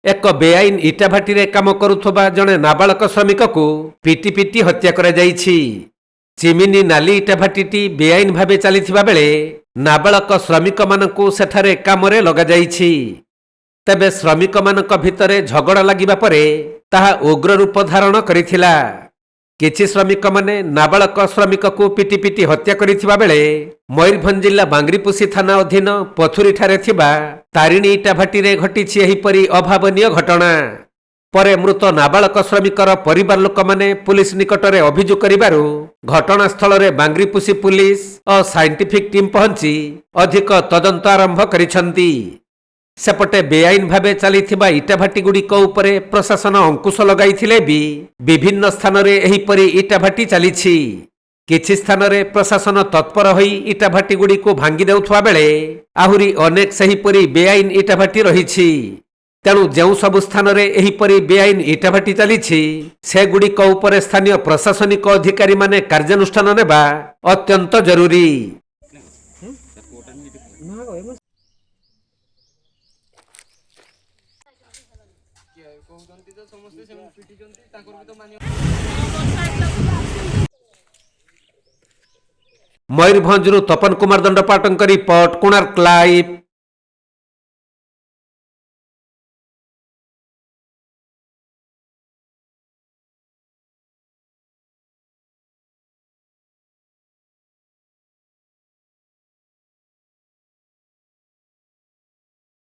ଏକ ବେଆଇନ ଇଟାଭାଟିରେ କାମ କରୁଥିବା ଜଣେ ନାବାଳକ ଶ୍ରମିକକୁ ପିଟି ପିଟି ହତ୍ୟା କରାଯାଇଛି। ଚିମିନି ନାଲି ଇଟାଭାଟିଟି ବେଆଇନ ଭାବେ ଚାଲିଥିବା ବେଳେ ନାବାଳକ ଶ୍ରମିକମାନଙ୍କୁ ସେଠାରେ କାମରେ ଲଗାଯାଇଛି। ତେବେ ଶ୍ରମିକମାନଙ୍କ ଭିତରେ ଝଗଡ଼ା ଲାଗିବା ପରେ ତାହା ଉଗ୍ର ରୂପ ଧାରଣ କରିଥିଲା। କିଛି ଶ୍ରମିକମାନେ ନାବାଳକ ଶ୍ରମିକକୁ ପିଟି ପିଟି ହତ୍ୟା କରିଥିବା ବେଳେ ମୟୂରଭଞ୍ଜ ଜିଲ୍ଲା ବାଙ୍ଗିରିପୋଷି ଥାନା ଅଧୀନ ପଥୁରୀଠାରେ ଥିବା ତାରିଣୀ ଇଟାଭାଟିରେ ଘଟିଛି ଏହିପରି ଅଭାବନୀୟ ଘଟଣା। ପରେ ମୃତ ନାବାଳକ ଶ୍ରମିକର ପରିବାର ଲୋକମାନେ ପୁଲିସ ନିକଟରେ ଅଭିଯୋଗ କରିବାରୁ ଘଟଣାସ୍ଥଳରେ ବାଙ୍ଗିରିପୋଷି ପୁଲିସ ଓ ସାଇଣ୍ଟିଫିକ୍ ଟିମ୍ ପହଞ୍ଚି ଅଧିକ ତଦନ୍ତ ଆରମ୍ଭ କରିଛନ୍ତି। ସେପଟେ ବେଆଇନ ଭାବେ ଚାଲିଥିବା ଇଟାଭାଟିଗୁଡ଼ିକ ଉପରେ ପ୍ରଶାସନ ଅଙ୍କୁଶ ଲଗାଇଥିଲେ ବି ବିଭିନ୍ନ ସ୍ଥାନରେ ଏହିପରି ଇଟାଭାଟି ଚାଲିଛି। କିଛି ସ୍ଥାନରେ ପ୍ରଶାସନ ତତ୍ପର ହୋଇ ଇଟାଭାଟିଗୁଡ଼ିକୁ ଭାଙ୍ଗି ଦେଉଥିବା ବେଳେ ଆହୁରି ଅନେକ ସେହିପରି ବେଆଇନ ଇଟାଭାଟି ରହିଛି। ତେଣୁ ଯେଉଁ ସବୁ ସ୍ଥାନରେ ଏହିପରି ବେଆଇନ ଇଟାଭାଟି ଚାଲିଛି ସେଗୁଡ଼ିକ ଉପରେ ସ୍ଥାନୀୟ ପ୍ରଶାସନିକ ଅଧିକାରୀମାନେ କାର୍ଯ୍ୟାନୁଷ୍ଠାନ ନେବା ଅତ୍ୟନ୍ତ ଜରୁରୀ। ମୟୂରଭଞ୍ଜରୁ ତପନ କୁମାର ଦଣ୍ଡପାଟଙ୍କ ରିପୋର୍ଟ, କୋଣାର୍କ ଲାଇଭ୍।